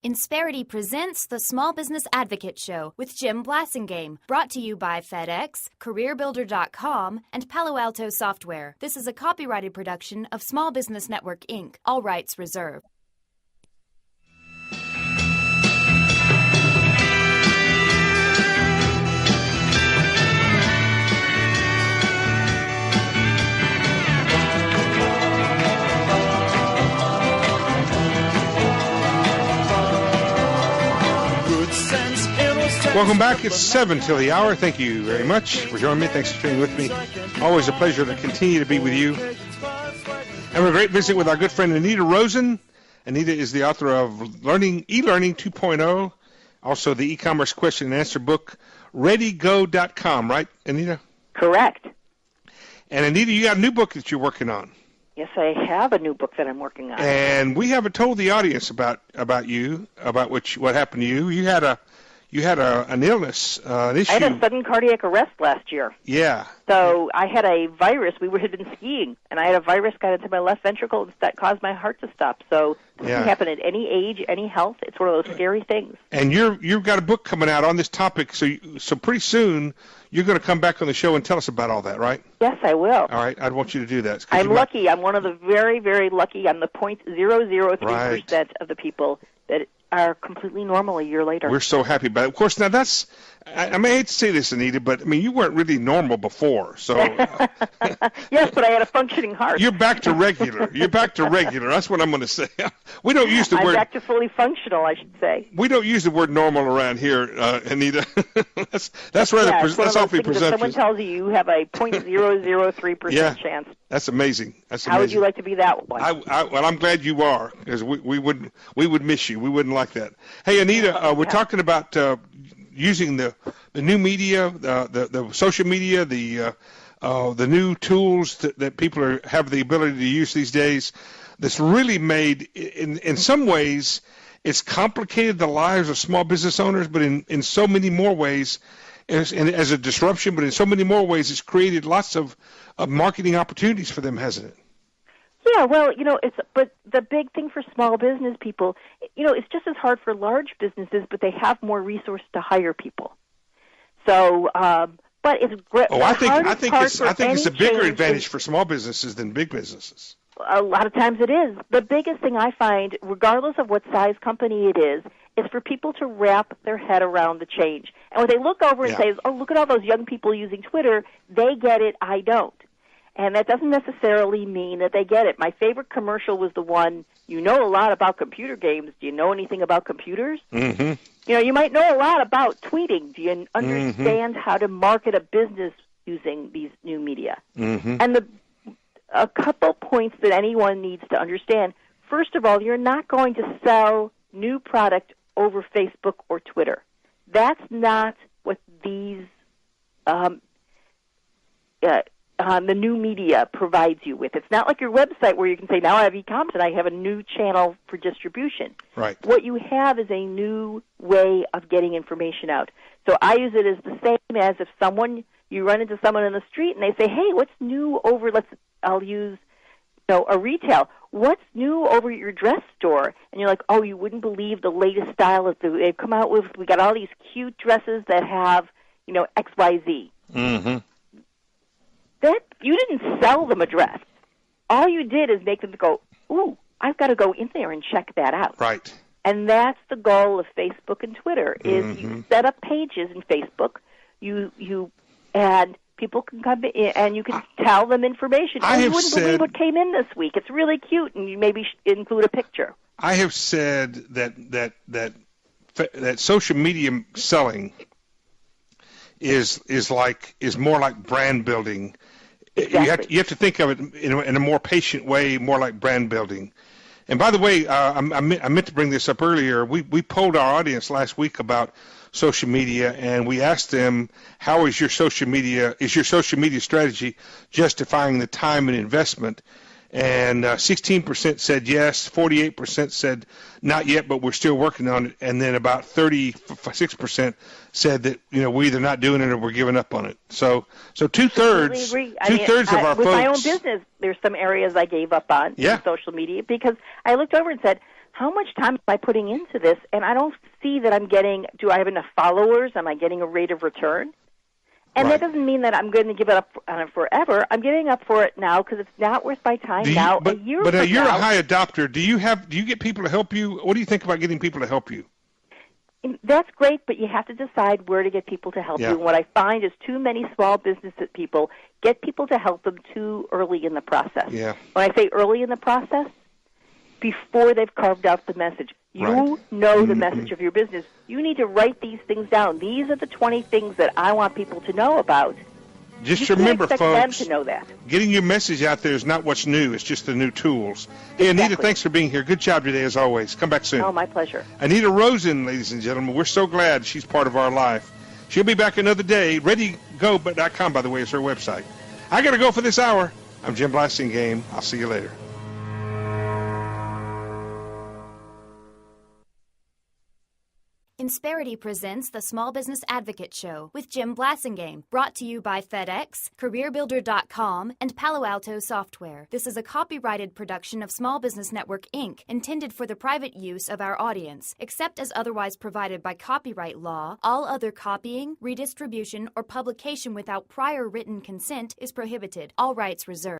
Insperity presents the Small Business Advocate Show with Jim Blasingame, brought to you by FedEx, CareerBuilder.com, and Palo Alto Software. This is a copyrighted production of Small Business Network, Inc., all rights reserved. Welcome back. It's 7 till the hour. Thank you very much for joining me. Thanks for staying with me. Always a pleasure to continue to be with you. And a great visit with our good friend Anita Rosen. Anita is the author of e-learning 2.0, also the e-commerce question and answer book, ReadyGo.com, right, Anita? Correct. And Anita, you got a new book that you're working on. Yes, I have a new book that I'm working on. And we haven't told the audience about you, about what happened to you. You had an illness, an issue. I had a sudden cardiac arrest last year. Yeah. So I had a virus. We had been skiing, and I had a virus got into my left ventricle that caused my heart to stop. So this can happen at any age, any health. It's one of those scary things. And you've got a book coming out on this topic, so pretty soon you're going to come back on the show and tell us about all that, right? Yes, I will. All right. I'd want you to do that. I'm lucky. I'm one of the very, very lucky. I'm the 0.003% of the people that are completely normal a year later. We're so happy about it. Of course, now that's, I hate to say this, Anita, but I mean, you weren't really normal before, so. Yes, but I had a functioning heart. You're back to regular. That's what I'm going to say. We don't use the word. I'm back to fully functional, I should say. We don't use the word normal around here, Anita. that's rather, that's awfully presumptuous. If someone tells you have a 0.003% chance. That's amazing. How would you like to be that one? Well, I'm glad you are, because we would miss you. We wouldn't like that. Hey, Anita, we're talking about using the new media, the social media, the new tools that people have the ability to use these days. That's really made, in some ways, it's complicated the lives of small business owners, but in so many more ways, as a disruption, but in so many more ways, it's created lots of marketing opportunities for them, hasn't it? Yeah, well, but the big thing for small business people, it's just as hard for large businesses, but they have more resources to hire people. So, but it's great. Oh, I think it's a bigger advantage for small businesses than big businesses. A lot of times it is. The biggest thing I find, regardless of what size company it is for people to wrap their head around the change. And when they look over and say, oh, look at all those young people using Twitter, they get it, I don't. And that doesn't necessarily mean that they get it. My favorite commercial was the one, you know a lot about computer games. Do you know anything about computers? Mm-hmm. You might know a lot about tweeting. Do you understand how to market a business using these new media? Mm-hmm. And a couple points that anyone needs to understand. First of all, you're not going to sell new product over Facebook or Twitter. That's not what these the new media provides you with. It's not like your website where you can say, now I have e-commerce and I have a new channel for distribution. Right. What you have is a new way of getting information out. So I use it as the same as if you run into someone in the street and they say, hey, what's new over, I'll use a retail. What's new over at your dress store? And you're like, oh, you wouldn't believe the latest style that they've come out with. We got all these cute dresses that have, XYZ. Mm-hmm. That you didn't sell them a dress. All you did is make them go, ooh, I've got to go in there and check that out. Right. And that's the goal of Facebook and Twitter, is you set up pages in Facebook, and people can come in and you can tell them information. You wouldn't believe what came in this week. It's really cute, and you maybe include a picture. I have said that social media selling is more like brand building. Exactly. You have to think of it in a more patient way, more like brand building. And by the way, I meant to bring this up earlier. We polled our audience last week about social media, and we asked them, how is your social media strategy justifying the time and investment? And 16% said yes, 48% said not yet, but we're still working on it, and then about 36% said that we're either not doing it or we're giving up on it. So two-thirds of our folks. With my own business, there's some areas I gave up on in social media because I looked over and said, how much time am I putting into this? And I don't see that I'm getting, do I have enough followers? Am I getting a rate of return? And Right. that doesn't mean that I'm going to give it up on it forever. I'm giving up for it now because it's not worth my time now. But a year you're from now, a high adopter. Do you get people to help you? What do you think about getting people to help you? that's great, but you have to decide where to get people to help Yeah. you. And what I find is too many small business people get people to help them too early in the process. Yeah. When I say early in the process, before they've carved out the message. You Right. know the message of your business. You need to write these things down. These are the 20 things that I want people to know about. Just You remember, can't expect folks, them to know that. getting your message out there is not what's new. It's just the new tools. Hey, Anita, Exactly. thanks for being here. Good job today, as always. Come back soon. Oh, my pleasure. Anita Rosen, ladies and gentlemen, we're so glad she's part of our life. She'll be back another day. ReadyGo.com, by the way, is her website. I got to go for this hour. I'm Jim Blasingame. I'll see you later. Insperity presents the Small Business Advocate Show with Jim Blasingame, brought to you by FedEx, CareerBuilder.com, and Palo Alto Software. This is a copyrighted production of Small Business Network, Inc., intended for the private use of our audience. Except as otherwise provided by copyright law, all other copying, redistribution, or publication without prior written consent is prohibited. All rights reserved.